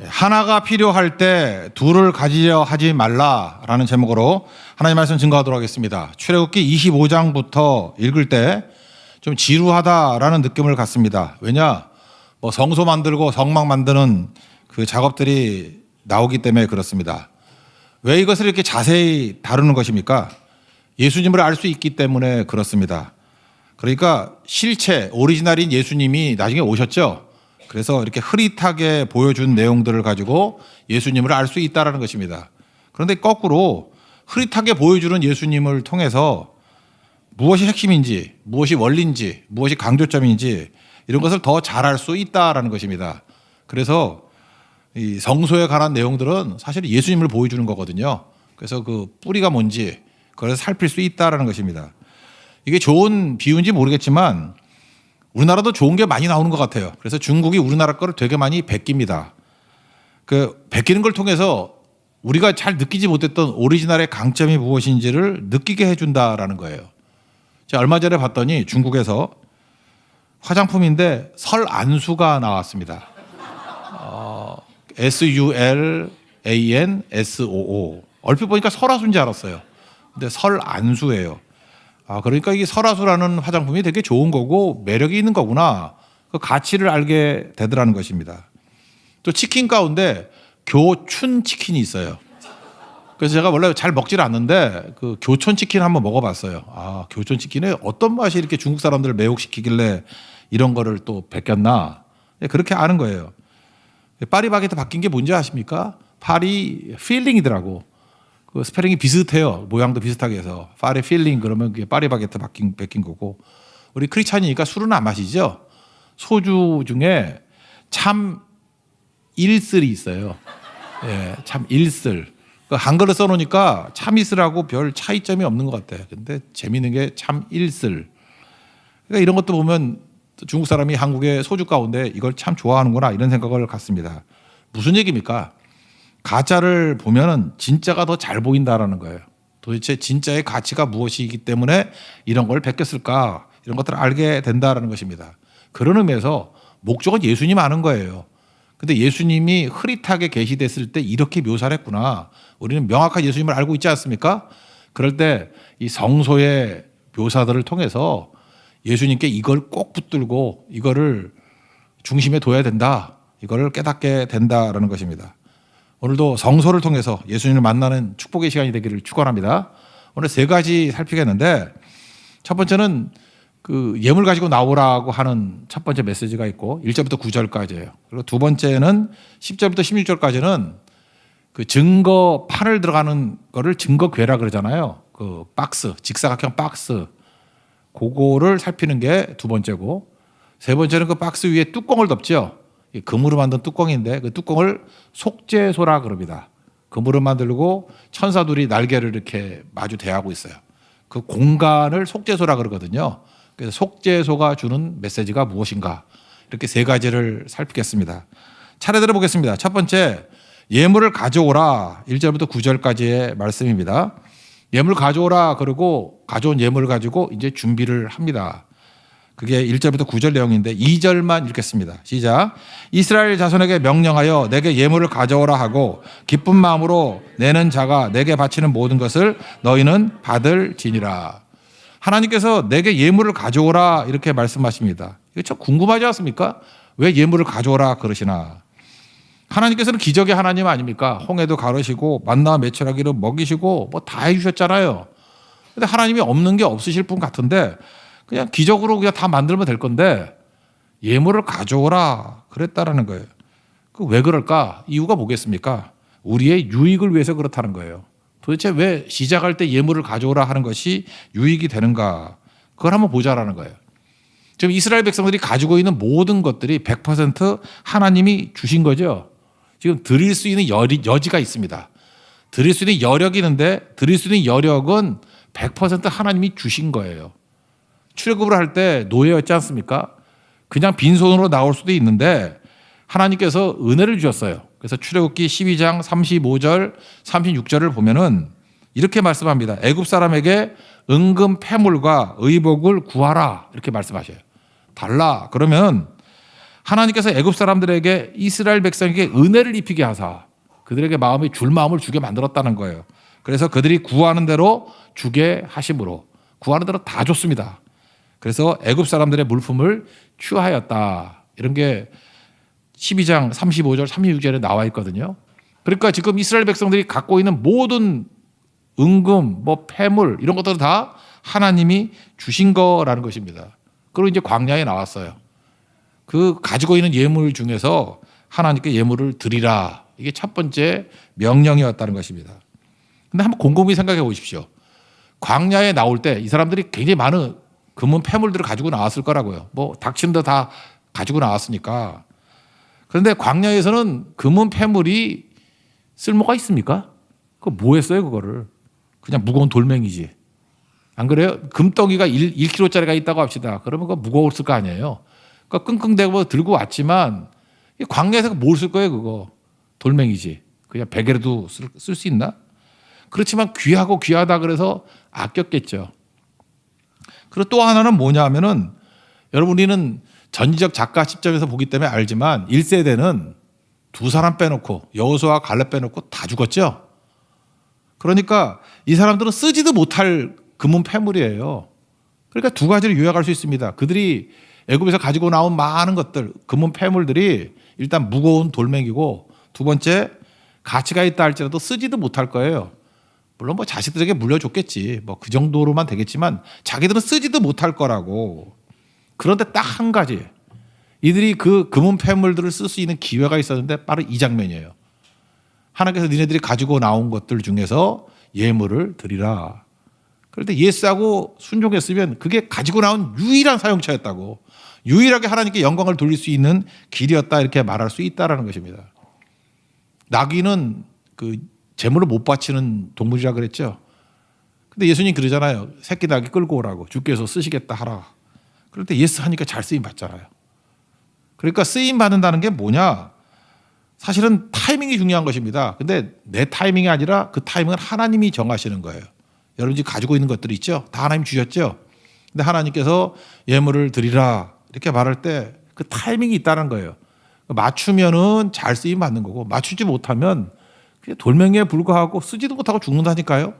하나가 필요할 때 둘을 가지려 하지 말라라는 제목으로 하나님 말씀 증거하도록 하겠습니다. 출애굽기 25장부터 읽을 때 좀 지루하다라는 느낌을 갖습니다. 왜냐? 성소 만들고 성막 만드는 그 작업들이 나오기 때문에 그렇습니다. 왜 이것을 이렇게 자세히 다루는 것입니까? 예수님을 알 수 있기 때문에 그렇습니다. 그러니까 실체, 오리지널인 예수님이 나중에 오셨죠. 그래서 이렇게 흐릿하게 보여준 내용들을 가지고 예수님을 알 수 있다는 것입니다. 그런데 거꾸로 흐릿하게 보여주는 예수님을 통해서 무엇이 핵심인지, 무엇이 원리인지, 무엇이 강조점인지 이런 것을 더 잘 알 수 있다는 것입니다. 그래서 이 성소에 관한 내용들은 사실 예수님을 보여주는 거거든요. 그래서 그 뿌리가 뭔지 그걸 살필 수 있다는 것입니다. 이게 좋은 비유인지 모르겠지만 우리나라도 좋은 게 많이 나오는 것 같아요. 그래서 중국이 우리나라 거를 되게 많이 베낍니다. 그 베끼는 걸 통해서 우리가 잘 느끼지 못했던 오리지널의 강점이 무엇인지를 느끼게 해준다라는 거예요. 제가 얼마 전에 봤더니 중국에서 화장품인데 설안수가 나왔습니다. SULANSOO. 얼핏 보니까 설화수인 줄 알았어요. 근데 설안수예요. 그러니까 이게 설화수라는 화장품이 되게 좋은 거고 매력이 있는 거구나. 그 가치를 알게 되더라는 것입니다. 또 치킨 가운데 교춘 치킨이 있어요. 그래서 제가 원래 잘 먹질 않는데 그 교촌 치킨 한번 먹어봤어요. 교촌 치킨에 어떤 맛이 이렇게 중국 사람들을 매혹시키길래 이런 거를 또 베꼈나. 그렇게 아는 거예요. 파리바게트 바뀐 게 뭔지 아십니까? 파리 필링이더라고. 그 스페링이 비슷해요. 모양도 비슷하게 해서. 파리 필링 그러면 그게 파리바게트 베낀 거고. 우리 크리스찬이니까 술은 안 마시죠? 소주 중에 참 일슬이 있어요. 예, 참 일슬. 한글을 써놓으니까 참이슬하고 별 차이점이 없는 것 같아요. 근데 재미있는 게 참 일슬. 그러니까 이런 것도 보면 중국 사람이 한국의 소주 가운데 이걸 참 좋아하는구나 이런 생각을 갖습니다. 무슨 얘기입니까? 가짜를 보면은 진짜가 더 잘 보인다라는 거예요. 도대체 진짜의 가치가 무엇이기 때문에 이런 걸 베꼈을까? 이런 것들을 알게 된다라는 것입니다. 그런 의미에서 목적은 예수님 아는 거예요. 근데 예수님이 흐릿하게 계시됐을 때 이렇게 묘사를 했구나. 우리는 명확한 예수님을 알고 있지 않습니까? 그럴 때 이 성소의 묘사들을 통해서 예수님께 이걸 꼭 붙들고 이거를 중심에 둬야 된다. 이거를 깨닫게 된다라는 것입니다. 오늘도 성소를 통해서 예수님을 만나는 축복의 시간이 되기를 축원합니다. 오늘 세 가지 살피겠는데 첫 번째는 그 예물 가지고 나오라고 하는 첫 번째 메시지가 있고 1절부터 9절까지예요. 그리고 두 번째는 10절부터 16절까지는 그 증거 판을 들어가는 거를 증거궤라 그러잖아요. 그 박스, 직사각형 박스. 그거를 살피는 게 두 번째고 세 번째는 그 박스 위에 뚜껑을 덮죠. 금으로 만든 뚜껑인데 그 뚜껑을 속죄소라 그럽니다. 금으로 만들고 천사들이 날개를 이렇게 마주 대하고 있어요. 그 공간을 속죄소라 그러거든요. 그래서 속죄소가 주는 메시지가 무엇인가 이렇게 세 가지를 살피겠습니다. 차례대로 보겠습니다. 첫 번째 예물을 가져오라 1절부터 9절까지의 말씀입니다. 예물 가져오라 그러고 가져온 예물을 가지고 이제 준비를 합니다. 그게 1절부터 9절 내용인데 2절만 읽겠습니다. 시작. 이스라엘 자손에게 명령하여 내게 예물을 가져오라 하고 기쁜 마음으로 내는 자가 내게 바치는 모든 것을 너희는 받을지니라. 하나님께서 내게 예물을 가져오라 이렇게 말씀하십니다. 이거 참 궁금하지 않습니까? 왜 예물을 가져오라 그러시나? 하나님께서는 기적의 하나님 아닙니까? 홍해도 가르시고 만나와 메추라기를 먹이시고 뭐 다 해주셨잖아요. 근데 하나님이 없는 게 없으실 분 같은데 그냥 기적으로 그냥 다 만들면 될 건데 예물을 가져오라 그랬다라는 거예요. 그 왜 그럴까? 이유가 뭐겠습니까? 우리의 유익을 위해서 그렇다는 거예요. 도대체 왜 시작할 때 예물을 가져오라 하는 것이 유익이 되는가? 그걸 한번 보자라는 거예요. 지금 이스라엘 백성들이 가지고 있는 모든 것들이 100% 하나님이 주신 거죠. 지금 드릴 수 있는 여지가 있습니다. 드릴 수 있는 여력이 있는데 드릴 수 있는 여력은 100% 하나님이 주신 거예요. 출애굽을 할 때 노예였지 않습니까? 그냥 빈손으로 나올 수도 있는데 하나님께서 은혜를 주셨어요. 그래서 출애굽기 12장 35절 36절을 보면은 이렇게 말씀합니다. 애굽 사람에게 은금 패물과 의복을 구하라 이렇게 말씀하셔요. 달라 그러면 하나님께서 애굽 사람들에게 이스라엘 백성에게 은혜를 입히게 하사 그들에게 마음이 줄 마음을 주게 만들었다는 거예요. 그래서 그들이 구하는 대로 주게 하심으로 구하는 대로 다 줬습니다. 그래서 애굽 사람들의 물품을 취하였다. 이런 게 12장 35절 36절에 나와 있거든요. 그러니까 지금 이스라엘 백성들이 갖고 있는 모든 은금, 뭐 폐물 이런 것들은 다 하나님이 주신 거라는 것입니다. 그리고 이제 광야에 나왔어요. 그 가지고 있는 예물 중에서 하나님께 예물을 드리라. 이게 첫 번째 명령이었다는 것입니다. 근데 한번 곰곰이 생각해 보십시오. 광야에 나올 때 이 사람들이 굉장히 많은 금은 폐물들을 가지고 나왔을 거라고요. 뭐 닥치는 데 다 가지고 나왔으니까. 그런데 광야에서는 금은 폐물이 쓸모가 있습니까? 그거 뭐 했어요, 그거를? 그냥 무거운 돌멩이지. 안 그래요? 금덩이가 1kg짜리가 있다고 합시다. 그러면 그거 무거웠을 거 아니에요. 그러니까 끙끙대고 들고 왔지만 광야에서 뭘 쓸 거예요, 그거? 돌멩이지. 그냥 베개라도 쓸 수 있나? 그렇지만 귀하고 귀하다 그래서 아꼈겠죠. 그리고 또 하나는 뭐냐 하면은 여러분 우리는 전지적 작가 시점에서 보기 때문에 알지만 1세대는 두 사람 빼놓고 여호수아와 갈렙 빼놓고 다 죽었죠. 그러니까 이 사람들은 쓰지도 못할 금은 폐물이에요. 그러니까 두 가지를 요약할 수 있습니다. 그들이 애굽에서 가지고 나온 많은 것들, 금은 폐물들이 일단 무거운 돌멩이고 두 번째 가치가 있다 할지라도 쓰지도 못할 거예요. 물론 뭐 자식들에게 물려줬겠지. 뭐 그 정도로만 되겠지만 자기들은 쓰지도 못할 거라고. 그런데 딱 한 가지. 이들이 그 금은 폐물들을 쓸 수 있는 기회가 있었는데 바로 이 장면이에요. 하나님께서 니네들이 가지고 나온 것들 중에서 예물을 드리라. 그런데 예스하고 순종했으면 그게 가지고 나온 유일한 사용처였다고. 유일하게 하나님께 영광을 돌릴 수 있는 길이었다 이렇게 말할 수 있다라는 것입니다. 나귀는 그 제물을 못 바치는 동물이라 그랬죠. 근데 예수님 그러잖아요. 새끼 나귀 끌고 오라고. 주께서 쓰시겠다 하라. 그럴 때 예스 하니까 잘 쓰임 받잖아요. 그러니까 쓰임 받는다는 게 뭐냐? 사실은 타이밍이 중요한 것입니다. 근데 내 타이밍이 아니라 그 타이밍은 하나님이 정하시는 거예요. 여러분 지금 가지고 있는 것들이 있죠? 다 하나님 주셨죠? 근데 하나님께서 예물을 드리라 이렇게 말할 때 그 타이밍이 있다는 거예요. 맞추면은 잘 쓰임 받는 거고 맞추지 못하면 그냥 돌멩이에 불과하고 쓰지도 못하고 죽는다니까요.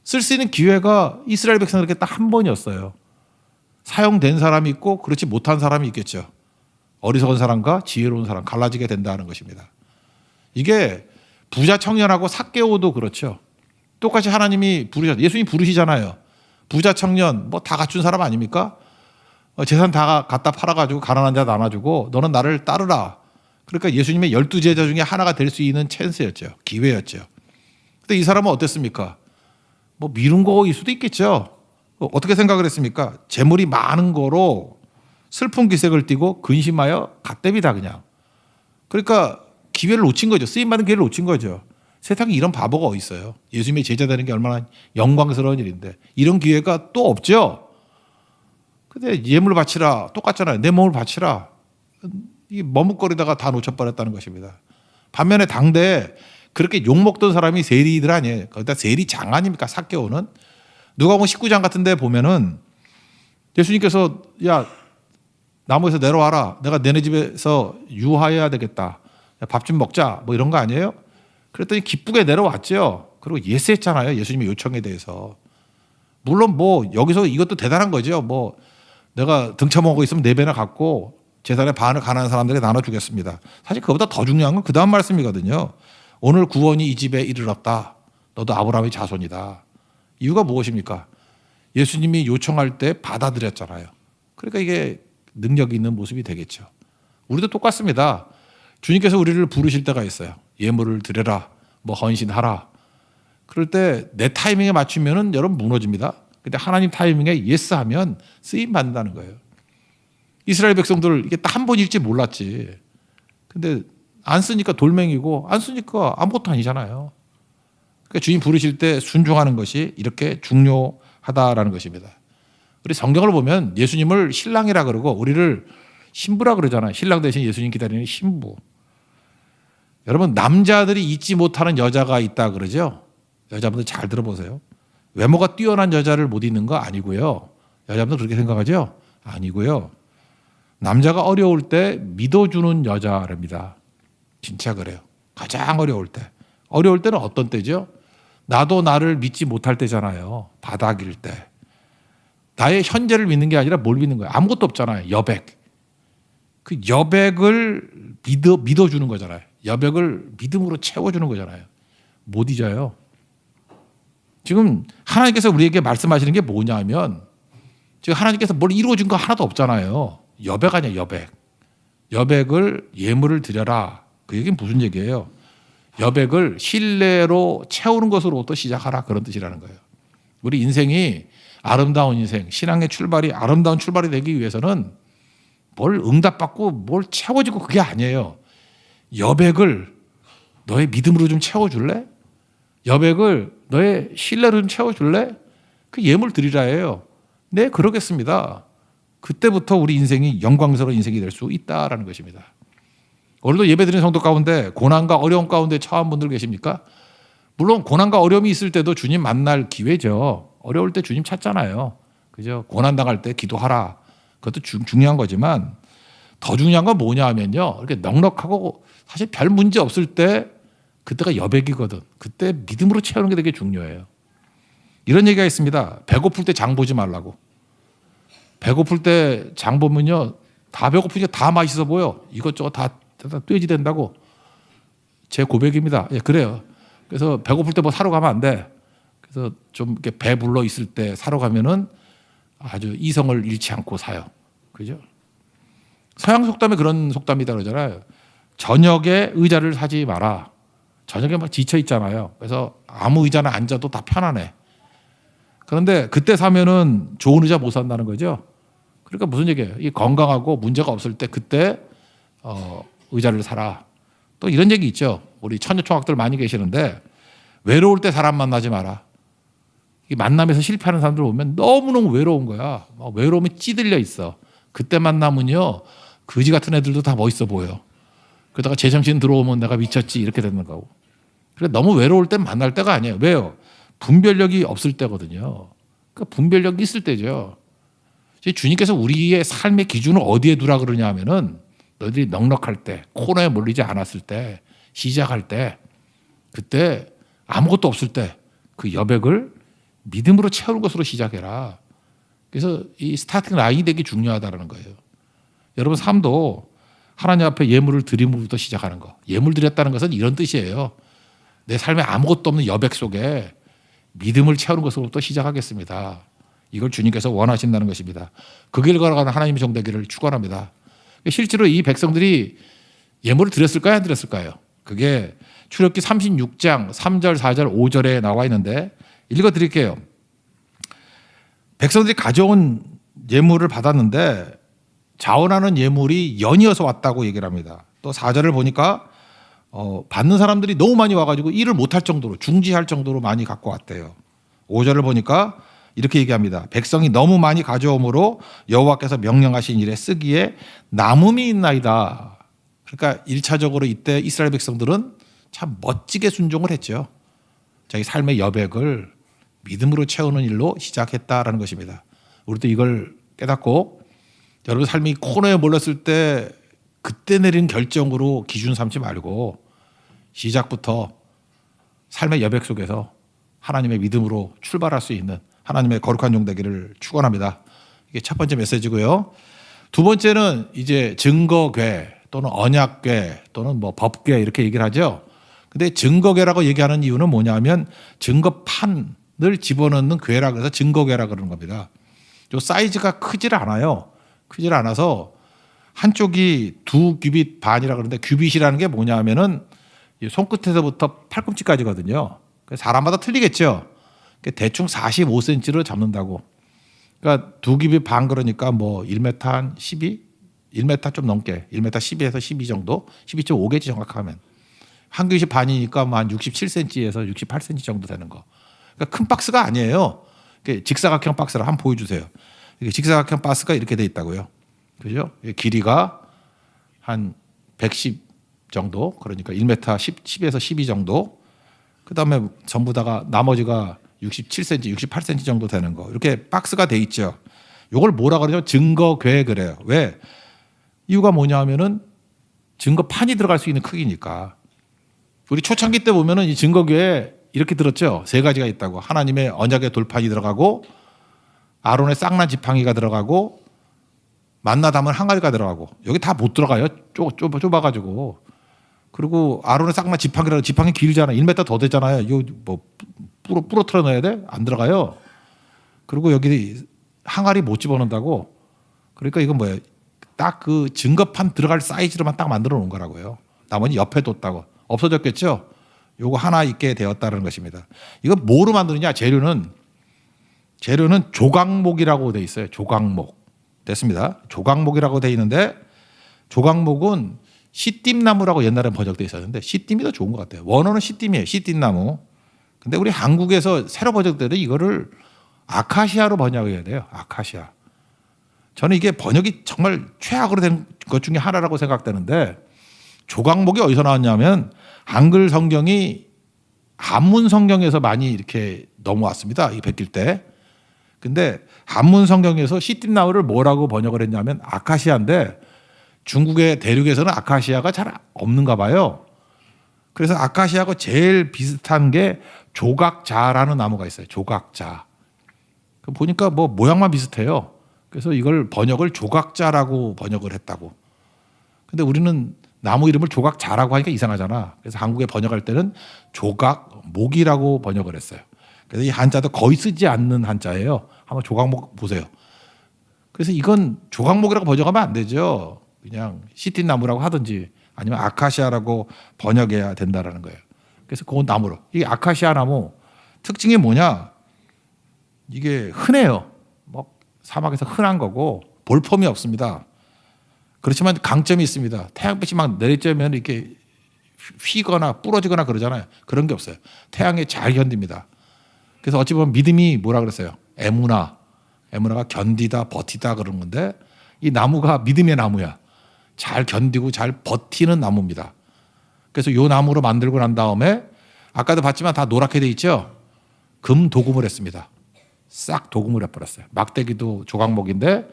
쓸 수 있는 기회가 이스라엘 백성들에게 딱 한 번이었어요. 사용된 사람이 있고 그렇지 못한 사람이 있겠죠. 어리석은 사람과 지혜로운 사람 갈라지게 된다는 것입니다. 이게 부자 청년하고 삭개오도 그렇죠. 똑같이 하나님이 예수님 부르시잖아요. 부자 청년 뭐 다 갖춘 사람 아닙니까? 재산 다 갖다 팔아가지고 가난한 자 나눠주고 너는 나를 따르라. 그러니까 예수님의 12제자 중에 하나가 될 수 있는 찬스였죠. 기회였죠. 근데 이 사람은 어땠습니까? 뭐 미룬 거일 수도 있겠죠. 어떻게 생각을 했습니까? 재물이 많은 거로 슬픈 기색을 띠고 근심하여 갓대비다 그냥. 그러니까 기회를 놓친 거죠. 쓰임받은 기회를 놓친 거죠. 세상에 이런 바보가 어디 있어요. 예수님의 제자 되는 게 얼마나 영광스러운 일인데 이런 기회가 또 없죠. 근데 예물 바치라 똑같잖아요. 내 몸을 바치라. 이 머뭇거리다가 다 놓쳐버렸다는 것입니다. 반면에 당대에 그렇게 욕먹던 사람이 세리들 아니에요. 거기다 세리장 아닙니까? 삭개오는. 누가복음 19장 같은 데 보면은 예수님께서 야 나무에서 내려와라. 내가 너네 집에서 유하여야 되겠다. 밥 좀 먹자. 뭐 이런 거 아니에요? 그랬더니 기쁘게 내려왔죠. 그리고 예스했잖아요. 예수님의 요청에 대해서. 물론 뭐 여기서 이것도 대단한 거죠. 뭐 내가 등쳐먹고 있으면 4배나 갖고 재산의 반을 가난한 사람들에게 나눠주겠습니다. 사실 그보다 더 중요한 건 그 다음 말씀이거든요. 오늘 구원이 이 집에 이르렀다. 너도 아브라함의 자손이다. 이유가 무엇입니까? 예수님이 요청할 때 받아들였잖아요. 그러니까 이게 능력이 있는 모습이 되겠죠. 우리도 똑같습니다. 주님께서 우리를 부르실 때가 있어요. 예물을 드려라. 뭐 헌신하라. 그럴 때 내 타이밍에 맞추면은 여러분 무너집니다. 근데 하나님 타이밍에 예스 하면 쓰임 받는다는 거예요. 이스라엘 백성들 이게 딱 한 번일지 몰랐지. 근데 안 쓰니까 돌멩이고 안 쓰니까 아무것도 아니잖아요. 그러니까 주님 부르실 때 순종하는 것이 이렇게 중요하다라는 것입니다. 우리 성경을 보면 예수님을 신랑이라 그러고 우리를 신부라 그러잖아요. 신랑 대신 예수님 기다리는 신부. 여러분 남자들이 잊지 못하는 여자가 있다 그러죠. 여자분들 잘 들어보세요. 외모가 뛰어난 여자를 못 잊는 거 아니고요. 여자분들 그렇게 생각하죠? 아니고요. 남자가 어려울 때 믿어주는 여자랍니다. 진짜 그래요. 가장 어려울 때. 어려울 때는 어떤 때죠? 나도 나를 믿지 못할 때잖아요. 바닥일 때. 나의 현재를 믿는 게 아니라 뭘 믿는 거예요? 아무것도 없잖아요. 여백. 그 여백을 믿어주는 거잖아요. 여백을 믿음으로 채워주는 거잖아요. 못 잊어요. 지금 하나님께서 우리에게 말씀하시는 게 뭐냐면 지금 하나님께서 뭘 이루어준 거 하나도 없잖아요. 여백 아니야, 여백. 여백을 예물을 드려라. 그 얘기는 무슨 얘기예요? 여백을 신뢰로 채우는 것으로부터 시작하라. 그런 뜻이라는 거예요. 우리 인생이 아름다운 인생, 신앙의 출발이 아름다운 출발이 되기 위해서는 뭘 응답받고 뭘 채워지고 그게 아니에요. 여백을 너의 믿음으로 좀 채워줄래? 여백을 너의 신뢰로 좀 채워줄래? 그 예물 드리라예요. 네, 그러겠습니다. 그때부터 우리 인생이 영광스러운 인생이 될 수 있다라는 것입니다. 오늘도 예배드리는 성도 가운데 고난과 어려움 가운데 처한 분들 계십니까? 물론 고난과 어려움이 있을 때도 주님 만날 기회죠. 어려울 때 주님 찾잖아요. 그죠? 고난 당할 때 기도하라. 그것도 중요한 거지만 더 중요한 건 뭐냐 하면요. 이렇게 넉넉하고 사실 별 문제 없을 때 그때가 여백이거든. 그때 믿음으로 채우는 게 되게 중요해요. 이런 얘기가 있습니다. 배고플 때 장 보지 말라고. 배고플 때 장 보면요. 다 배고프니까 다 맛있어 보여. 이것저것 다 떼지 된다고. 제 고백입니다. 예, 그래요. 그래서 배고플 때 뭐 사러 가면 안 돼. 그래서 좀 이렇게 배불러 있을 때 사러 가면은 아주 이성을 잃지 않고 사요. 그죠? 서양 속담에 그런 속담이다 그러잖아요. 저녁에 의자를 사지 마라. 저녁에 막 지쳐 있잖아요. 그래서 아무 의자나 앉아도 다 편안해. 그런데 그때 사면은 좋은 의자 못 산다는 거죠. 그러니까 무슨 얘기예요? 이 건강하고 문제가 없을 때 그때 의자를 사라. 또 이런 얘기 있죠. 우리 처녀총각들 많이 계시는데 외로울 때 사람 만나지 마라. 이 만남에서 실패하는 사람들 보면 너무너무 외로운 거야. 외로움에 찌들려 있어. 그때 만나면요. 거지 같은 애들도 다 멋있어 보여. 그러다가 제정신 들어오면 내가 미쳤지 이렇게 되는 거고. 그래 너무 외로울 때 만날 때가 아니에요. 왜요? 분별력이 없을 때거든요. 그 분별력이 있을 때죠. 주님께서 우리의 삶의 기준을 어디에 두라 그러냐 하면은 너희들이 넉넉할 때, 코너에 몰리지 않았을 때, 시작할 때, 그때 아무것도 없을 때 그 여백을 믿음으로 채우는 것으로 시작해라. 그래서 이 스타팅 라인이 되게 중요하다는 거예요. 여러분 삶도 하나님 앞에 예물을 드림으로부터 시작하는 거. 예물 드렸다는 것은 이런 뜻이에요. 내 삶에 아무것도 없는 여백 속에 믿음을 채우는 것으로부터 시작하겠습니다. 이걸 주님께서 원하신다는 것입니다. 그 길 걸어가는 하나님의 종되기를 축원합니다. 실제로 이 백성들이 예물을 드렸을까요? 안 드렸을까요? 그게 출애굽기 36장 3절, 4절, 5절에 나와 있는데 읽어드릴게요. 백성들이 가져온 예물을 받았는데 자원하는 예물이 연이어서 왔다고 얘기를 합니다. 또 4절을 보니까 받는 사람들이 너무 많이 와가지고 일을 못할 정도로 중지할 정도로 많이 갖고 왔대요. 5절을 보니까 이렇게 얘기합니다. 백성이 너무 많이 가져오므로 여호와께서 명령하신 일에 쓰기에 남음이 있나이다. 그러니까 1차적으로 이때 이스라엘 백성들은 참 멋지게 순종을 했죠. 자기 삶의 여백을 믿음으로 채우는 일로 시작했다라는 것입니다. 우리도 이걸 깨닫고 여러분 삶이 코너에 몰렸을 때 그때 내린 결정으로 기준 삼지 말고 시작부터 삶의 여백 속에서 하나님의 믿음으로 출발할 수 있는 하나님의 거룩한 종 되기를 축원합니다. 이게 첫 번째 메시지고요. 두 번째는 이제 증거궤 또는 언약궤 또는 뭐 법궤 이렇게 얘기를 하죠. 근데 증거궤라고 얘기하는 이유는 뭐냐면 증거판을 집어넣는 궤라 그래서 증거궤라 그러는 겁니다. 요 사이즈가 크질 않아요. 크질 않아서 한쪽이 2규빗 반이라 그러는데 규빗이라는 게 뭐냐면은 손끝에서부터 팔꿈치까지거든요. 사람마다 틀리겠죠. 대충 45cm로 잡는다고. 그러니까 2규빗 반 그러니까 뭐 1m 한 12? 1m 좀 넘게 1m 12에서 12 정도 12.5개지 정확하면 한 규빗이 반이니까 뭐 한 67cm에서 68cm 정도 되는 거. 그러니까 큰 박스가 아니에요. 직사각형 박스를 한번 보여주세요. 직사각형 박스가 이렇게 돼 있다고요. 그죠? 길이가 한 110 정도 그러니까 1m 10에서 12 정도. 그다음에 전부 다가 나머지가 67cm, 68cm 정도 되는 거. 이렇게 박스가 돼 있죠. 이걸 뭐라 그러냐면 증거궤 그래요. 왜? 이유가 뭐냐 하면은 증거판이 들어갈 수 있는 크기니까. 우리 초창기 때 보면은 이 증거교에 이렇게 들었죠. 세 가지가 있다고. 하나님의 언약의 돌판이 들어가고 아론의 쌍난 지팡이가 들어가고 만나 담은 항아리가 들어가고 여기 다 못 들어가요. 좁아가지고. 그리고 아론의 쌍난 지팡이라고 지팡이 길잖아요. 1m 더 되잖아요. 이거 뭐 부러뜨려 넣어야 돼? 안 들어가요. 그리고 여기 항아리 못 집어넣는다고. 그러니까 이건 뭐예요? 딱 그 증거판 들어갈 사이즈로만 딱 만들어 놓은 거라고요. 나머지 옆에 뒀다고. 없어졌겠죠? 요거 하나 있게 되었다는 것입니다. 이거 뭐로 만드느냐? 재료는 조각목이라고 돼 있어요. 조각목. 됐습니다. 조각목이라고 돼 있는데 조각목은 시띠나무라고 옛날에 번역돼 있었는데 시띠이 더 좋은 것 같아요. 원어는 시띠이에요. 시띠나무. 근데 우리 한국에서 새로 번역되는 이거를 아카시아로 번역해야 돼요. 아카시아. 저는 이게 번역이 정말 최악으로 된 것 중에 하나라고 생각되는데 조각목이 어디서 나왔냐면 한글 성경이 한문 성경에서 많이 이렇게 넘어왔습니다. 이 베낄 때. 근데 한문 성경에서 시띠나무를 뭐라고 번역을 했냐면 아카시아인데 중국의 대륙에서는 아카시아가 잘 없는가 봐요. 그래서 아카시아하고 제일 비슷한 게 조각자라는 나무가 있어요. 조각자. 보니까 뭐 모양만 비슷해요. 그래서 이걸 번역을 조각자라고 번역을 했다고. 근데 우리는 나무 이름을 조각자라고 하니까 이상하잖아. 그래서 한국에 번역할 때는 조각목이라고 번역을 했어요. 그래서 이 한자도 거의 쓰지 않는 한자예요. 한번 조각목 보세요. 그래서 이건 조각목이라고 번역하면 안 되죠. 그냥 시띠나무라고 하든지 아니면 아카시아라고 번역해야 된다라는 거예요. 그래서 그 나무로. 이게 아카시아 나무 특징이 뭐냐? 이게 흔해요. 뭐 사막에서 흔한 거고 볼품이 없습니다. 그렇지만 강점이 있습니다. 태양빛이 막 내리쬐면 이렇게 휘거나 부러지거나 그러잖아요. 그런 게 없어요. 태양에 잘 견딥니다. 그래서 어찌 보면 믿음이 뭐라 그랬어요? 에무나가 견디다 버티다 그런 건데 이 나무가 믿음의 나무야. 잘 견디고 잘 버티는 나무입니다. 그래서 이 나무로 만들고 난 다음에 아까도 봤지만 다 노랗게 돼 있죠. 금 도금을 했습니다. 싹 도금을 해버렸어요. 막대기도 조각목인데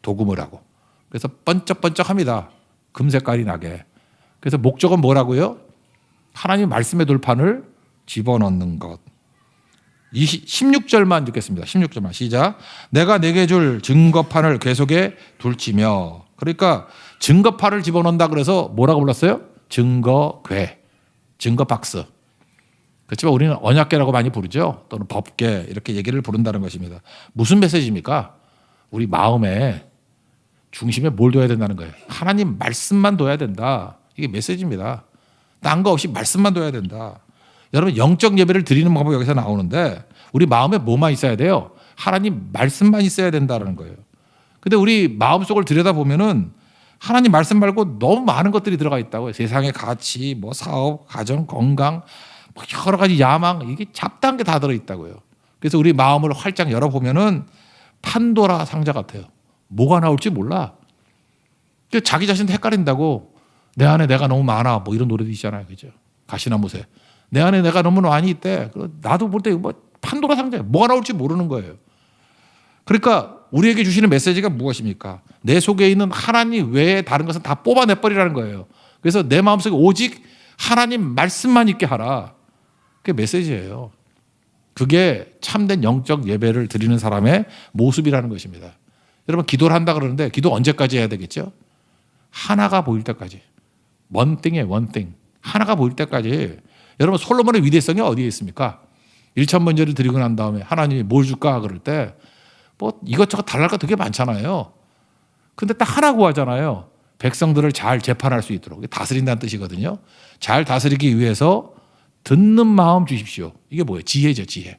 도금을 하고. 그래서 번쩍번쩍합니다. 금 색깔이 나게. 그래서 목적은 뭐라고요? 하나님 말씀의 돌판을 집어넣는 것. 16절만 읽겠습니다. 16절만 시작. 내가 내게 줄 증거판을 궤속에 둘지며. 그러니까 증거판을 집어넣는다 그래서 뭐라고 불렀어요? 증거궤, 증거박스. 그렇지만 우리는 언약궤라고 많이 부르죠. 또는 법궤 이렇게 얘기를 부른다는 것입니다. 무슨 메시지입니까? 우리 마음에 중심에 뭘 둬야 된다는 거예요. 하나님 말씀만 둬야 된다. 이게 메시지입니다. 딴 거 없이 말씀만 둬야 된다. 여러분 영적 예배를 드리는 방법이 여기서 나오는데 우리 마음에 뭐만 있어야 돼요? 하나님 말씀만 있어야 된다는 거예요. 근데 우리 마음속을 들여다보면은 하나님 말씀 말고 너무 많은 것들이 들어가 있다고요. 세상의 가치, 뭐 사업, 가정, 건강, 뭐 여러 가지 야망 이게 잡다한 게 다 들어있다고요. 그래서 우리 마음을 활짝 열어보면은 판도라 상자 같아요. 뭐가 나올지 몰라. 자기 자신도 헷갈린다고. 내 안에 내가 너무 많아. 뭐 이런 노래도 있잖아요. 그죠? 가시나무새. 내 안에 내가 너무 많이 있대. 나도 볼 때 뭐 판도라 상자에 뭐가 나올지 모르는 거예요. 그러니까 우리에게 주시는 메시지가 무엇입니까? 내 속에 있는 하나님 외에 다른 것은 다 뽑아내버리라는 거예요. 그래서 내 마음속에 오직 하나님 말씀만 있게 하라. 그게 메시지예요. 그게 참된 영적 예배를 드리는 사람의 모습이라는 것입니다. 여러분 기도를 한다 그러는데 기도 언제까지 해야 되겠죠? 하나가 보일 때까지. one thing이에요. one thing. 하나가 보일 때까지. 여러분 솔로몬의 위대성이 어디에 있습니까? 1,000번제를 드리고 난 다음에 하나님이 뭘 줄까 그럴 때 뭐 이것저것 달랄 거 되게 많잖아요. 근데 딱 하나 구하잖아요. 백성들을 잘 재판할 수 있도록. 다스린다는 뜻이거든요. 잘 다스리기 위해서 듣는 마음 주십시오. 이게 뭐예요? 지혜죠. 지혜.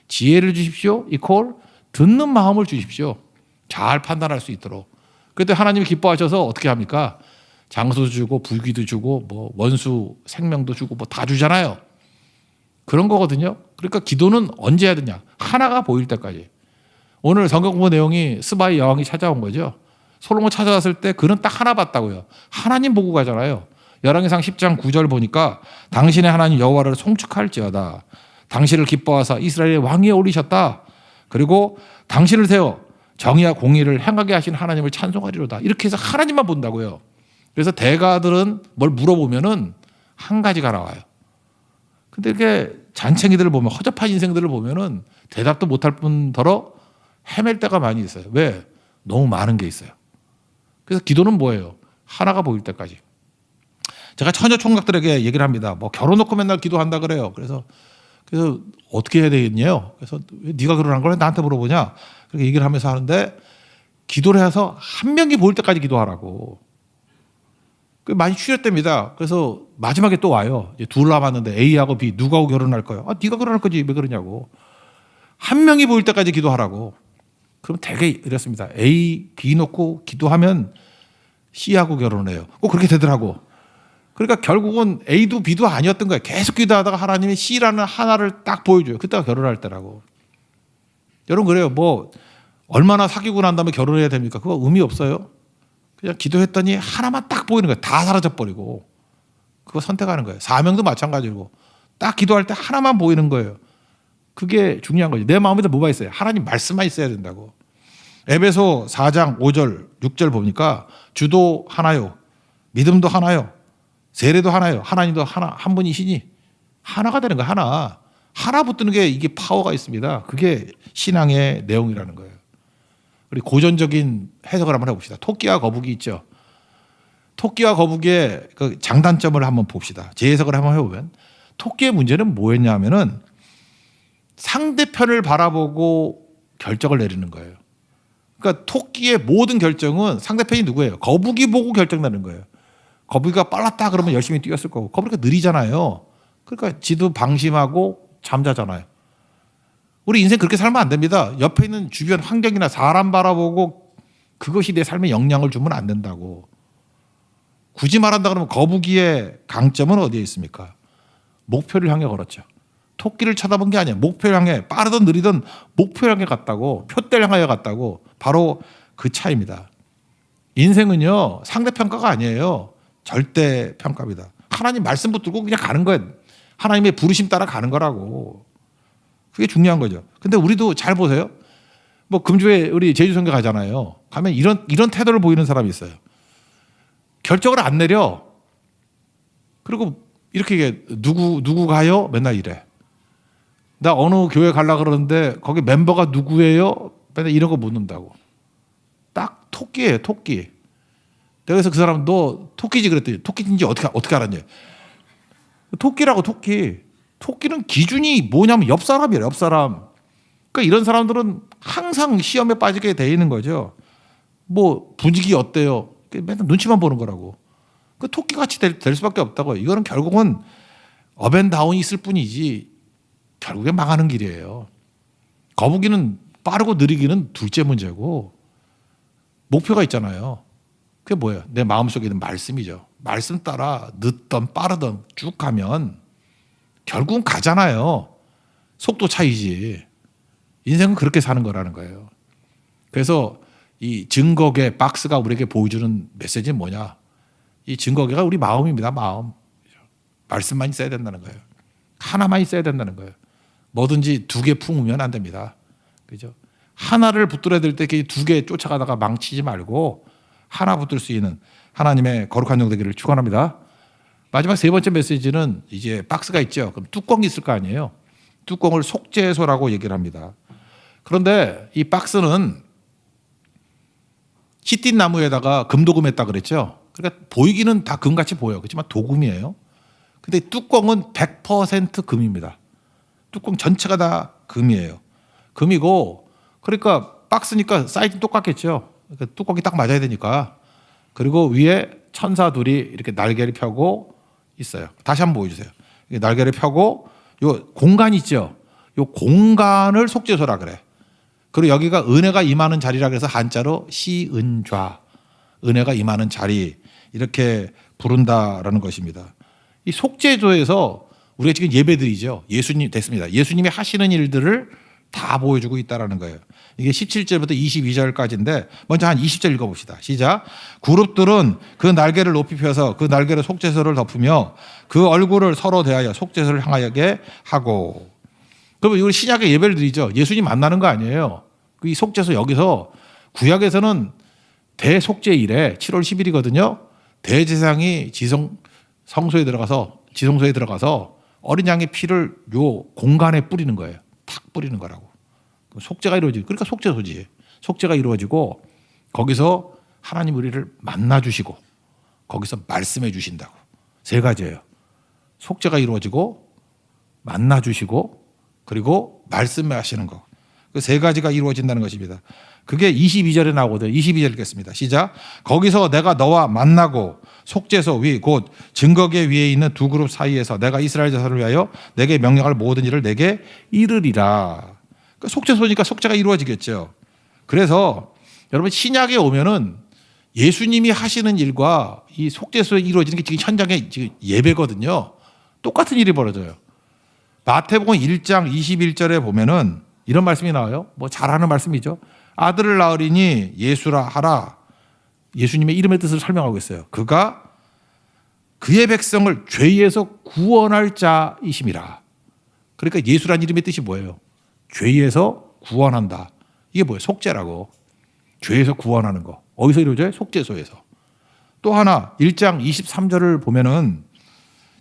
지혜를 주십시오. 이퀄 듣는 마음을 주십시오. 잘 판단할 수 있도록. 그때 하나님이 기뻐하셔서 어떻게 합니까? 장소도 주고 불귀도 주고 뭐 원수 생명도 주고 뭐 다 주잖아요. 그런 거거든요. 그러니까 기도는 언제 해야 되냐? 하나가 보일 때까지. 오늘 성경 공부 내용이 스바의 여왕이 찾아온 거죠. 솔로몬 찾아왔을 때 그는 딱 하나 봤다고요. 하나님 보고 가잖아요. 열왕기상 10장 9절 보니까 당신의 하나님 여호와를 송축할지어다. 당신을 기뻐하사 이스라엘의 왕위에 올리셨다. 그리고 당신을 세워 정의와 공의를 행하게 하신 하나님을 찬송하리로다. 이렇게 해서 하나님만 본다고요. 그래서 대가들은 뭘 물어보면은 한 가지가 나와요. 근데 이렇게 잔챙이들을 보면, 허접한 인생들을 보면은 대답도 못할 뿐더러 헤맬 때가 많이 있어요. 왜? 너무 많은 게 있어요. 그래서 기도는 뭐예요? 하나가 보일 때까지. 제가 처녀 총각들에게 얘기를 합니다. 뭐 결혼 놓고 맨날 기도한다 그래요. 그래서 어떻게 해야 되겠냐요? 그래서 왜 네가 결혼한 걸 나한테 물어보냐? 그렇게 얘기를 하면서 하는데, 기도를 해서 한 명이 보일 때까지 기도하라고. 많이 추렸답니다. 그래서 마지막에 또 와요. 이제 둘 남았는데 A하고 B 누구하고 결혼할 거예요? 아, 네가 결혼할 거지 왜 그러냐고. 한 명이 보일 때까지 기도하라고. 그럼 되게 이랬습니다. A, B 놓고 기도하면 C하고 결혼해요. 꼭 그렇게 되더라고. 그러니까 결국은 A도 B도 아니었던 거예요. 계속 기도하다가 하나님이 C라는 하나를 딱 보여줘요. 그때가 결혼할 때라고. 여러분 그래요. 뭐 얼마나 사귀고 난 다음에 결혼해야 됩니까? 그거 의미 없어요. 그냥 기도했더니 하나만 딱 보이는 거예요. 다 사라져버리고. 그거 선택하는 거예요. 사명도 마찬가지고. 딱 기도할 때 하나만 보이는 거예요. 그게 중요한 거죠. 내 마음에도 뭐가 있어요? 하나님 말씀만 있어야 된다고. 에베소 4장 5절 6절 보니까 주도 하나요, 믿음도 하나요, 세례도 하나요, 하나님도 하나, 한 분이시니 하나가 되는 거예요. 하나 붙드는 게 이게 파워가 있습니다. 그게 신앙의 내용이라는 거예요. 우리 고전적인 해석을 한번 해봅시다. 토끼와 거북이 있죠. 토끼와 거북이의 그 장단점을 한번 봅시다. 재해석을 한번 해보면 토끼의 문제는 뭐였냐면은 상대편을 바라보고 결정을 내리는 거예요. 그러니까 토끼의 모든 결정은 상대편이 누구예요? 거북이 보고 결정나는 거예요. 거북이가 빨랐다 그러면 열심히 뛰었을 거고, 거북이가 느리잖아요. 그러니까 지도 방심하고 잠자잖아요. 우리 인생 그렇게 살면 안 됩니다. 옆에 있는 주변 환경이나 사람 바라보고 그것이 내 삶에 영향을 주면 안 된다고. 굳이 말한다 그러면 거북이의 강점은 어디에 있습니까? 목표를 향해 걸었죠. 토끼를 쳐다본 게 아니야. 목표를 향해, 빠르든 느리든 목표를 향해 갔다고, 표대를 향하여 갔다고. 바로 그 차이입니다. 인생은요, 상대평가가 아니에요. 절대평가입니다. 하나님 말씀 붙들고 그냥 가는 거예요. 하나님의 부르심 따라 가는 거라고. 그게 중요한 거죠. 근데 우리도 잘 보세요. 뭐 금주에 우리 제주성교 가잖아요. 가면 이런 태도를 보이는 사람이 있어요. 결정을 안 내려. 그리고 이렇게 얘기해. 누구 가요? 맨날 이래. 나 어느 교회 가려고 그러는데 거기 멤버가 누구예요? 맨날 이런 거 묻는다고. 딱 토끼예요, 토끼. 내가 그래서 그 사람 너 토끼지 그랬더니 토끼인지 어떻게 알았냐? 토끼라고 토끼. 토끼는 기준이 뭐냐면 옆 사람이에요, 옆 사람. 그러니까 이런 사람들은 항상 시험에 빠지게 돼 있는 거죠. 뭐 분위기 어때요? 맨날 눈치만 보는 거라고. 그 토끼같이 될 수밖에 없다고. 이거는 결국은 업앤다운이 있을 뿐이지 결국에 망하는 길이에요. 거북이는 빠르고 느리기는 둘째 문제고 목표가 있잖아요. 그게 뭐예요? 내 마음속에 있는 말씀이죠. 말씀 따라 늦든 빠르든 쭉 가면 결국은 가잖아요. 속도 차이지. 인생은 그렇게 사는 거라는 거예요. 그래서 이 증거계 박스가 우리에게 보여주는 메시지는 뭐냐? 이 증거계가 우리 마음입니다. 마음. 말씀만 있어야 된다는 거예요. 하나만 있어야 된다는 거예요. 뭐든지 두 개 품으면 안 됩니다. 그죠? 하나를 붙들어야 될 때 두 개 쫓아가다가 망치지 말고 하나 붙들 수 있는 하나님의 거룩한 종 되기를 축원합니다. 마지막 세 번째 메시지는 이제 박스가 있죠. 그럼 뚜껑이 있을 거 아니에요. 뚜껑을 속죄소라고 얘기를 합니다. 그런데 이 박스는 시띠 나무에다가 금도금했다 그랬죠. 그러니까 보이기는 다 금같이 보여요. 그렇지만 도금이에요. 근데 뚜껑은 100% 금입니다. 뚜껑 전체가 다 금이에요. 금이고, 그러니까 박스니까 사이즈는 똑같겠죠. 그러니까 뚜껑이 딱 맞아야 되니까. 그리고 위에 천사 둘이 이렇게 날개를 펴고 있어요. 다시 한번 보여주세요. 날개를 펴고 요 공간 있죠. 요 공간을 속죄소라 그래. 그리고 여기가 은혜가 임하는 자리라 그래서 한자로 시은좌, 은혜가 임하는 자리 이렇게 부른다라는 것입니다. 이 속죄소에서 우리가 지금 예배드리죠. 예수님 됐습니다. 예수님이 하시는 일들을 다 보여주고 있다라는 거예요. 이게 17절부터 22절까지인데 먼저 한 20절 읽어봅시다. 시작. 그룹들은 그 날개를 높이 펴서 그 날개로 속죄소를 덮으며 그 얼굴을 서로 대하여 속죄소를 향하게 하고. 그러면 이걸 시작에 예배를 드리죠. 예수님 만나는 거 아니에요. 이 속죄소 여기서 구약에서는 대속죄일에 7월 10일이거든요. 대제사장이 성소에 들어가서 어린 양의 피를 요 공간에 뿌리는 거예요. 탁 뿌리는 거라고. 속죄가 이루어지고, 그러니까 속죄소지. 속죄가 이루어지고 거기서 하나님 우리를 만나 주시고 거기서 말씀해 주신다고. 세 가지예요. 속죄가 이루어지고 만나 주시고 그리고 말씀하시는 거. 그 세 가지가 이루어진다는 것입니다. 그게 22절에 나오거든요. 22절 읽겠습니다. 시작. 거기서 내가 너와 만나고 속죄소 위 곧 증거계 위에 있는 두 그룹 사이에서 내가 이스라엘 자손을 위하여 내게 명령할 모든 일을 내게 이르리라. 그러니까 속죄소니까 속죄가 이루어지겠죠. 그래서 여러분 신약에 오면은 예수님이 하시는 일과 이 속죄소에 이루어지는 게 지금 현장의 지금 예배거든요. 똑같은 일이 벌어져요. 마태복음 1장 21절에 보면은 이런 말씀이 나와요. 뭐 잘하는 말씀이죠. 아들을 낳으리니 예수라 하라. 예수님의 이름의 뜻을 설명하고 있어요. 그가 그의 백성을 죄에서 구원할 자이심이라. 그러니까 예수란 이름의 뜻이 뭐예요? 죄에서 구원한다. 이게 뭐예요? 속죄라고. 죄에서 구원하는 거. 어디서 이루어져요? 속죄소에서. 또 하나 1장 23절을 보면은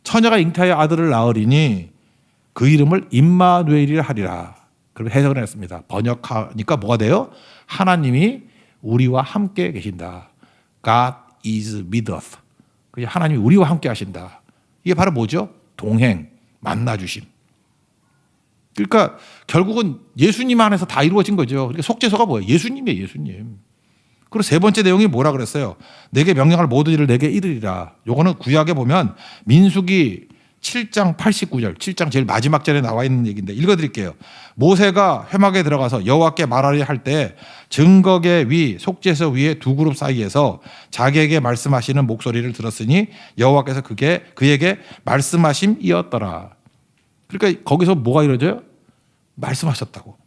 처녀가 잉태하여 아들을 낳으리니 그 이름을 임마누엘이라 하리라. 그럼 해석을 했습니다. 번역하니까 뭐가 돼요? 하나님이 우리와 함께 계신다. God is with us. 하나님이 우리와 함께 하신다. 이게 바로 뭐죠? 동행, 만나주심. 그러니까 결국은 예수님 안에서 다 이루어진 거죠. 그러니까 속죄소가 뭐예요? 예수님이에요, 예수님. 그리고 세 번째 내용이 뭐라 그랬어요? 내게 명령할 모든 일을 내게 이르리라. 요거는 구약에 보면 민수기 7장 89절, 7장 제일 마지막 절에 나와 있는 얘기인데 읽어드릴게요. 모세가 회막에 들어가서 여호와께 말하려 할 때 증거계 위 속죄소 위에 두 그룹 사이에서 자기에게 말씀하시는 목소리를 들었으니 여호와께서 그에게 말씀하심이었더라. 그러니까 거기서 뭐가 이루어져요? 말씀하셨다고.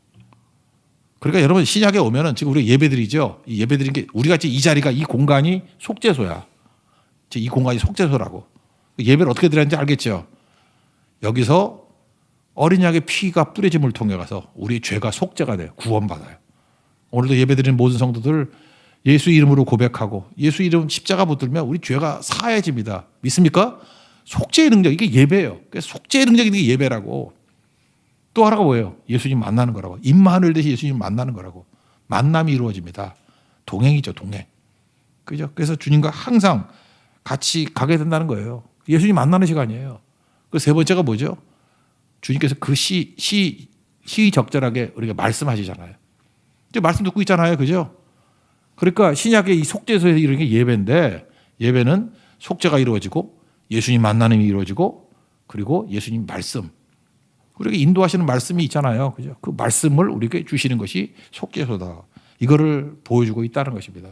그러니까 여러분 신약에 오면은 지금 우리 예배드리죠. 이 예배드린 게 우리 같이 이 자리가 이 공간이 속죄소야. 이 공간이 속죄소라고. 예배를 어떻게 드렸는지 알겠죠? 여기서 어린 양의 피가 뿌려짐을 통해 가서 우리의 죄가 속죄가 돼요. 구원받아요. 오늘도 예배드리는 모든 성도들 예수 이름으로 고백하고 예수 이름 십자가 붙들면 우리 죄가 사해집니다. 믿습니까? 속죄의 능력, 이게 예배예요. 속죄의 능력이 게 예배라고. 또 하나가 뭐예요? 예수님 만나는 거라고. 임마누엘 대신 예수님 만나는 거라고. 만남이 이루어집니다. 동행이죠, 동행. 그죠? 그래서 주님과 항상 같이 가게 된다는 거예요. 예수님 만나는 시간이에요. 그 세 번째가 뭐죠? 주님께서 그 시적절하게 우리가 말씀하시잖아요. 이제 말씀 듣고 있잖아요. 그죠? 그러니까 신약의 이 속죄소에서 이루어진 게 예배인데 예배는 속죄가 이루어지고 예수님 만나는 게 이루어지고 그리고 예수님 말씀. 우리에게 인도하시는 말씀이 있잖아요. 그죠? 그 말씀을 우리에게 주시는 것이 속죄소다. 이거를 보여주고 있다는 것입니다.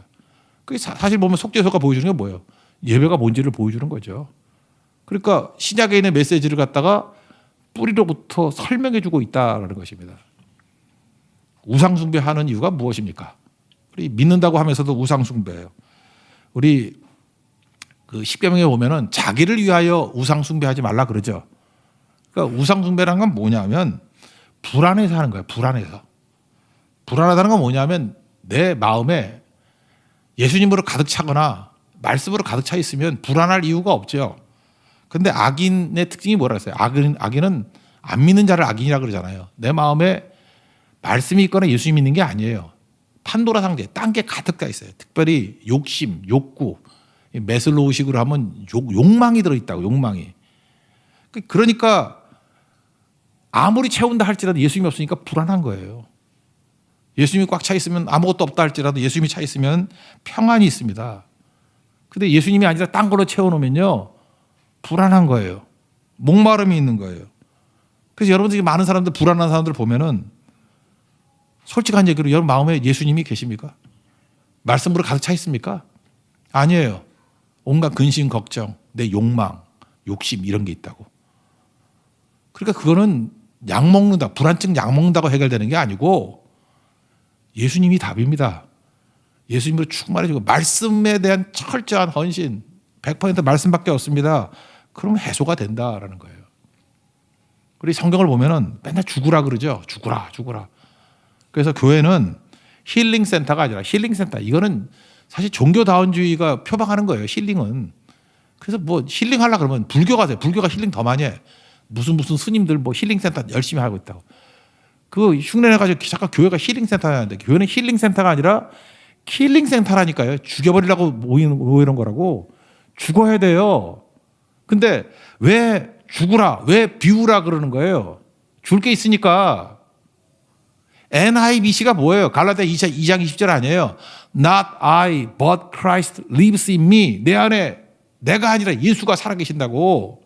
그게 사실 보면 속죄소가 보여주는 게 뭐예요? 예배가 뭔지를 보여주는 거죠. 그러니까 신약에 있는 메시지를 갖다가 뿌리로부터 설명해 주고 있다는 것입니다. 우상 숭배하는 이유가 무엇입니까? 우리 믿는다고 하면서도 우상 숭배예요. 우리 그 십계명에 보면은 자기를 위하여 우상 숭배하지 말라 그러죠. 그러니까 우상 숭배라는 건 뭐냐면 불안해서 하는 거예요. 불안해서. 불안하다는 건 뭐냐면 내 마음에 예수님으로 가득 차거나 말씀으로 가득 차 있으면 불안할 이유가 없죠. 근데 악인의 특징이 뭐라 했어요? 악인은 안 믿는 자를 악인이라 그러잖아요. 내 마음에 말씀이 있거나 예수님 믿는 게 아니에요. 판도라 상자에 딴 게 가득 가 있어요. 특별히 욕심, 욕구, 메슬로우식으로 하면 욕망이 들어있다고. 욕망이. 그러니까 아무리 채운다 할지라도 예수님이 없으니까 불안한 거예요. 예수님이 꽉 차 있으면 아무것도 없다 할지라도 예수님이 차 있으면 평안이 있습니다. 근데 예수님이 아니라 딴 걸로 채워놓으면요 불안한 거예요. 목마름이 있는 거예요. 그래서 여러분들이 많은 사람들, 불안한 사람들 보면은 솔직한 얘기로 여러분 마음에 예수님이 계십니까? 말씀으로 가득 차 있습니까? 아니에요. 온갖 근심, 걱정, 내 욕망, 욕심 이런 게 있다고. 그러니까 그거는 약 먹는다, 불안증 약 먹는다고 해결되는 게 아니고 예수님이 답입니다. 예수님으로 충만해지고 말씀에 대한 철저한 헌신, 100% 말씀밖에 없습니다. 그럼 해소가 된다라는 거예요. 우리 성경을 보면은 맨날 죽으라 그러죠. 죽으라, 죽으라. 그래서 교회는 힐링 센터가 아니라 힐링 센터. 이거는 사실 종교다원주의가 표방하는 거예요. 힐링은. 그래서 뭐 힐링 하려 그러면 불교 가세요. 불교가 힐링 더 많이 해. 무슨 스님들 뭐 힐링 센터 열심히 하고 있다고. 그 흉내내 가지고 잠깐 교회가 힐링 센터였는데 교회는 힐링 센터가 아니라 킬링 센터라니까요. 죽여버리려고 모이는 거라고. 죽어야 돼요. 근데 왜 죽으라, 왜 비우라 그러는 거예요? 줄 게 있으니까. NIBC가 뭐예요? 갈라디아 2장 20절 아니에요? Not I, but Christ lives in me. 내 안에 내가 아니라 예수가 살아계신다고.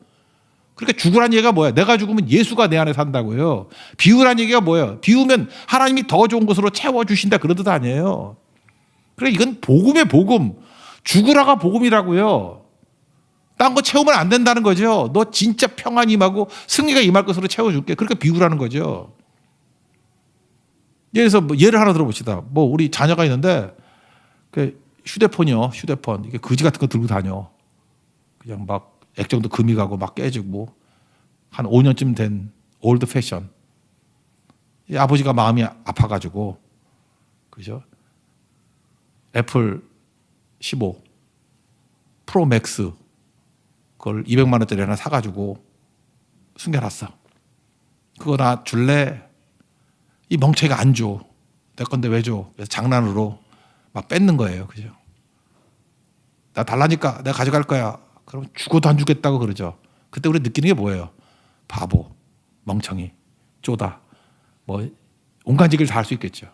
그러니까 죽으란 얘기가 뭐야? 내가 죽으면 예수가 내 안에 산다고요. 비우란 얘기가 뭐예요? 비우면 하나님이 더 좋은 것으로 채워주신다 그런 뜻 아니에요. 그래, 이건 복음의 복음. 죽으라가 복음이라고요. 딴 거 채우면 안 된다는 거죠. 너 진짜 평안이 임하고 승리가 임할 것으로 채워줄게. 그러니까 비우라는 거죠. 예를 들어서 뭐 예를 하나 들어봅시다. 뭐 우리 자녀가 있는데 휴대폰이요. 휴대폰. 이게 거지 같은 거 들고 다녀. 그냥 막 액정도 금이 가고 막 깨지고 한 5년쯤 된 올드 패션. 이 아버지가 마음이 아파가지고 그죠? 애플 15 프로 맥스 그걸 200만 원짜리 하나 사가지고 숨겨놨어. 그거 나 줄래? 이 멍청이가 안 줘. 내 건데 왜 줘? 그래서 장난으로 막 뺏는 거예요. 그죠? 나 달라니까 내가 가져갈 거야. 그러면 죽어도 안 주겠다고 그러죠. 그때 우리 느끼는 게 뭐예요? 바보, 멍청이, 쪼다. 뭐 온갖 얘기를 다 할 수 있겠죠.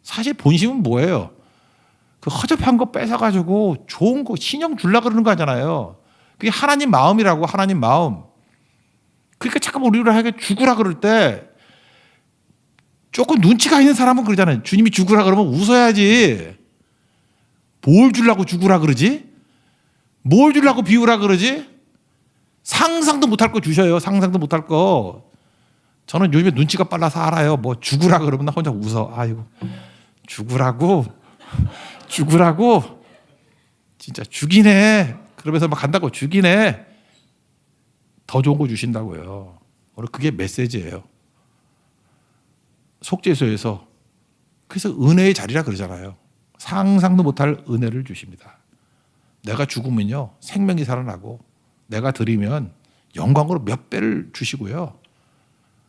사실 본심은 뭐예요? 그 허접한 거 뺏어가지고 좋은 거 신형 줄라 그러는 거 아니잖아요. 그게 하나님 마음이라고. 하나님 마음. 그러니까 잠깐 우리를 하게 죽으라 그럴 때 조금 눈치가 있는 사람은 그러잖아요. 주님이 죽으라 그러면 웃어야지. 뭘 주려고 죽으라 그러지? 뭘 주려고 비우라 그러지? 상상도 못할 거 주셔요. 상상도 못할 거. 저는 요즘에 눈치가 빨라서 알아요. 뭐 죽으라 그러면 나 혼자 웃어. 아이고 죽으라고 죽으라고 진짜 죽이네. 그러면서 막 간다고 죽이네. 더 좋은 거 주신다고요. 오늘 그게 메시지예요. 속죄소에서 그래서 은혜의 자리라 그러잖아요. 상상도 못할 은혜를 주십니다. 내가 죽으면요 생명이 살아나고 내가 드리면 영광으로 몇 배를 주시고요.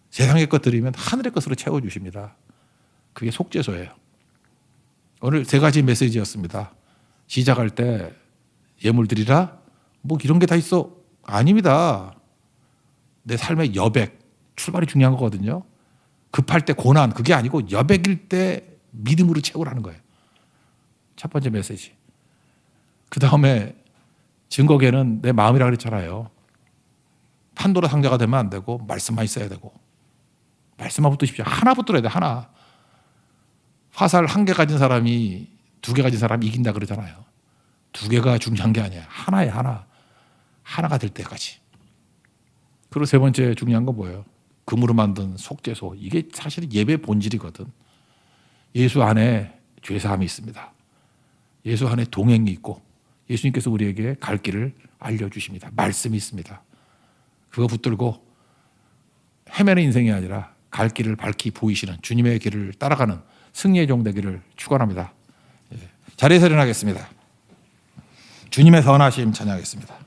세상의 것 드리면 하늘의 것으로 채워주십니다. 그게 속죄소예요. 오늘 세 가지 메시지였습니다. 시작할 때 예물 드리라? 뭐 이런 게 다 있어? 아닙니다. 내 삶의 여백, 출발이 중요한 거거든요. 급할 때 고난, 그게 아니고 여백일 때 믿음으로 채우라는 거예요. 첫 번째 메시지. 그 다음에 증거계는 내 마음이라고 그랬잖아요. 판도라 상자가 되면 안 되고 말씀만 있어야 되고 말씀만 붙드십시오. 하나 붙들어야 돼. 하나. 화살 1개 가진 사람이 2개 가진 사람이 이긴다 그러잖아요. 2개가 중요한 게 아니야. 하나에 하나. 하나가 될 때까지. 그리고 세 번째 중요한 건 뭐예요? 금으로 만든 속죄소. 이게 사실 예배 본질이거든. 예수 안에 죄사함이 있습니다. 예수 안에 동행이 있고 예수님께서 우리에게 갈 길을 알려주십니다. 말씀이 있습니다. 그거 붙들고 헤매는 인생이 아니라 갈 길을 밝히 보이시는 주님의 길을 따라가는 승리의 종 되기를 축원합니다. 자리에서 일어나겠습니다. 주님의 선하심 찬양하겠습니다.